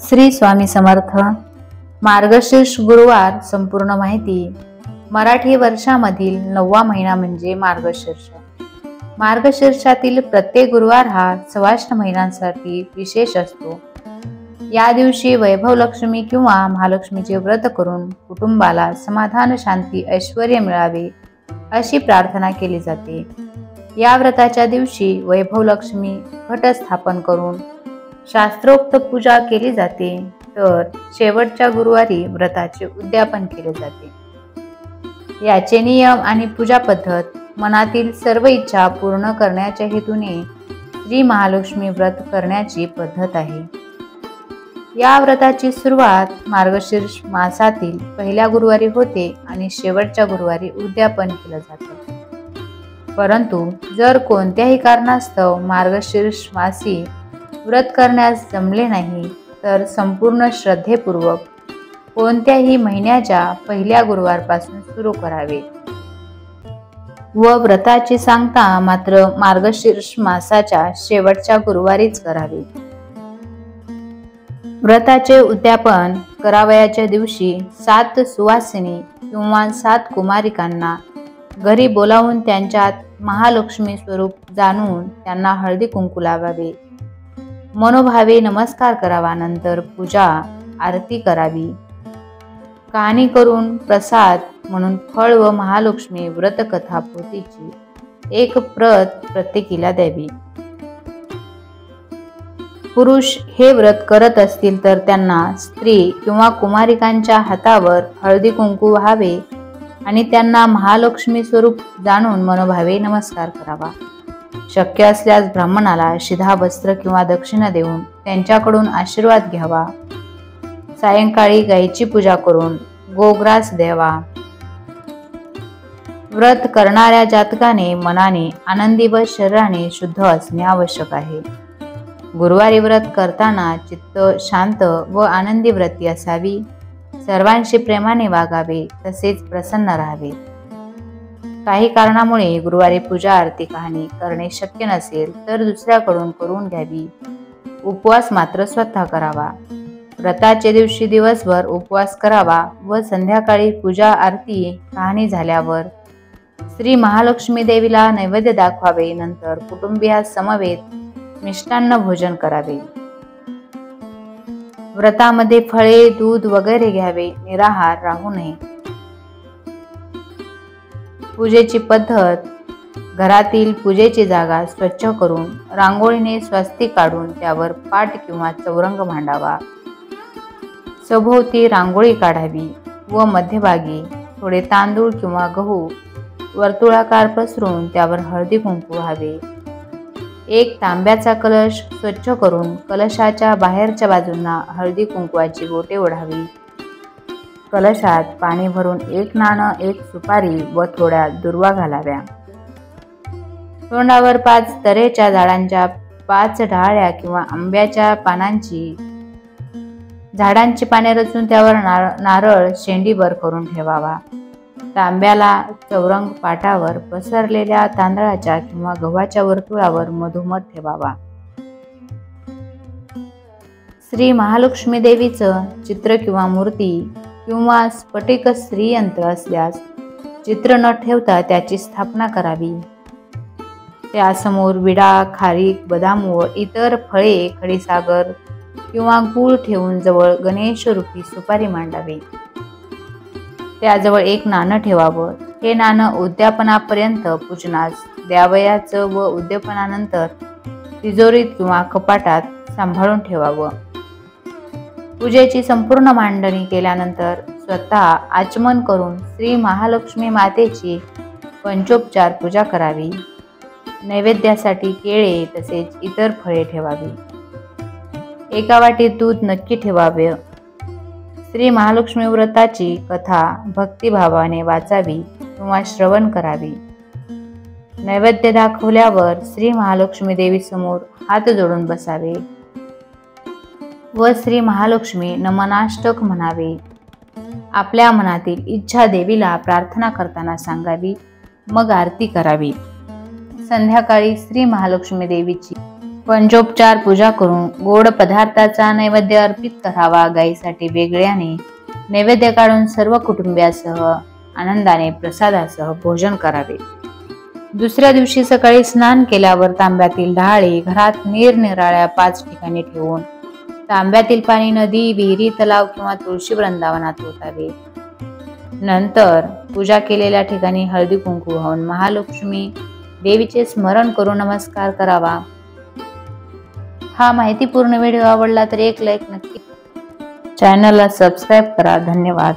श्री स्वामी समर्थ. मार्गशीर्ष गुरुवार संपूर्ण माहिती. मराठी वर्षामधील 9वा महिना म्हणजे मार्गशीर्ष. मार्गशीर्षातील प्रत्येक गुरुवार हा सवाष्ण महिन्यांसाठी विशेष असतो. या दिवशी वैभव लक्ष्मी किंवा महालक्ष्मीचे व्रत करून कुटुंबाला समाधान, शांती, ऐश्वर्य मिळावे अशी प्रार्थना केली जाते. या व्रताच्या दिवशी वैभव लक्ष्मी घट स्थापन करून शास्त्रोक्त पूजा केली जाते, तर शेवटच्या गुरुवारी व्रताचे उद्यापन केले जाते. याचे नियम आणि पूजा पद्धत. मनातील सर्व इच्छा पूर्ण करण्याच्या हेतूने श्री महालक्ष्मी व्रत करण्याची पद्धत आहे. या व्रताची सुरुवात मार्गशीर्ष मासातील पहिल्या गुरुवारी होते आणि शेवटच्या गुरुवारी उद्यापन केलं जातं. परंतु जर कोणत्याही कारणास्तव मार्गशीर्ष मासी व्रत करण्यास जमले नाही, तर संपूर्ण श्रद्धेपूर्वक कोणत्याही महिन्याच्या पहिल्या गुरुवारपासून सुरू करावे व व्रताची सांगता मात्र मार्गशीर्ष मासाच्या शेवटच्या गुरुवारीच करावे. व्रताचे उद्यापन करावयाच्या दिवशी 7 सुवासिनी किंवा 7 कुमारिकांना घरी बोलावून त्यांच्यात महालक्ष्मी स्वरूप जाणून त्यांना हळदी कुंकू लावावे, मनोभावे नमस्कार करावा. नंतर पूजा आरती करावी. कहाणी करून प्रसाद म्हणून फळ व महालक्ष्मी व्रतकथा पोथीची एक प्रत प्रत्येकीला द्यावी. पुरुष हे व्रत करत असतील तर त्यांना स्त्री किंवा कुमारिकांच्या हातावर हळदी कुंकू व्हावे आणि त्यांना महालक्ष्मी स्वरूप जाणून मनोभावे नमस्कार करावा. शक्य असल्यास ब्राह्मणाला शिधा वस्त्र किंवा दक्षिणा देऊन त्यांच्याकडून आशीर्वाद घ्यावा. सायंकाळी गायीची पूजा करून गोग्रास द्यावा. व्रत करणाऱ्या जातकाने मनाने आनंदी व शरीराने शुद्ध असणे आवश्यक आहे. गुरुवारी व्रत करताना चित्त शांत व आनंदी वृत्ती असावी. सर्वांशी प्रेमाने वागावे, तसेच प्रसन्न राहावे. काही कारणामुळे गुरुवारी पूजा आरती कहाणी करणे शक्य नसेल तर दुसऱ्याकडून करून घ्यावी. उपवास मात्र स्वतः करावा. व्रताच्या दिवशी दिवसभर उपवास करावा व संध्याकाळी पूजा आरती कहाणी झाल्यावर श्री महालक्ष्मी देवीला नैवेद्य दाखवावे. नंतर कुटुंबियांसमवेत मिष्टान्न भोजन करावे. व्रतामध्ये फळे, दूध वगैरे घ्यावे. निराहार राहू नये. पूजेची पद्धत. घरातील पूजेची जागा स्वच्छ करून रांगोळीने स्वस्तिक काढून त्यावर पाट किंवा चौरंग मांडावा. सभोवती रांगोळी काढावी व मध्यभागी थोडे तांदूळ किंवा गहू वर्तुळाकार पसरून त्यावर हळदी कुंकू व्हावे. एक तांब्याचा कलश स्वच्छ करून कलशाच्या बाहेरच्या बाजूंना हळदी कुंकवाची बोटे ओढावी. कलशात पाणी भरून 1 नाणं, 1 सुपारी व थोड्या दुर्वा घालाव्या. तोंडावर 5 तरेच्या झाडांच्या 5 डहाळ्या किंवा आंब्याच्या झाडांची पाने रचून त्यावर नारळ शेंडीभर करून ठेवावा. तांब्याला चौरंग पाटावर पसरलेल्या तांदळाच्या किंवा गव्हाच्या वर्तुळावर मधोमध ठेवावा. श्री महालक्ष्मी देवीचं चित्र किंवा मूर्ती किंवा स्फटिक श्रीयंत्र असल्यास चित्र न ठेवता त्याची स्थापना करावी. त्यासमोर विडा, खारीक, बदाम व इतर फळे, खडीसागर किंवा गूळ ठेवून जवळ गणेश रूपी सुपारी मांडावी. त्याजवळ 1 नाणं ठेवावं. हे नाणं उद्यापनापर्यंत पूजनास द्यावयाचं व उद्यापनानंतर तिजोरीत किंवा कपाटात सांभाळून ठेवावं. पूजेची संपूर्ण मांडणी केल्यानंतर स्वतः आचमन करून श्री महालक्ष्मी मातेची पंचोपचार पूजा करावी. नैवेद्यासाठी केळे तसेच इतर फळे ठेवावी. एका वाटीत दूध नक्की ठेवावे. श्री महालक्ष्मी व्रताची कथा भक्तिभावाने वाचावी किंवा श्रवण करावी. नैवेद्य दाखवल्यावर श्री महालक्ष्मी देवी समोर हात जोडून बसावे व श्री महालक्ष्मी नमनाष्टक म्हणावे. आपल्या मनातील इच्छा देवीला प्रार्थना करताना सांगावी. मग आरती करावी. संध्याकाळी श्री महालक्ष्मी देवीची पंचोपचार पूजा करून गोड पदार्थाचा नैवेद्य अर्पित करावा। गायीसाठी वेगळ्याने नैवेद्य काढून सर्व कुटुंबियासह आनंदाने प्रसादासह भोजन करावे। दुसऱ्या दिवशी सकाळी स्नान केल्यावर तांब्यातील डहाळे घरात निरनिराळ्या 5 ठिकाणी ठेवून तांब्यातील पाणी नदी, विहिरी, तलाव किंवा तुळशी वृंदावनात ओतावे। नंतर पूजा केलेल्या ठिकाणी हळदी कुंकू वाहून महालक्ष्मी देवीचे स्मरण करून नमस्कार करावा। हा माहितीपूर्ण व्हिडिओ आवडला तर एक लाईक नक्की, चॅनलला सबस्क्राईब करा। धन्यवाद।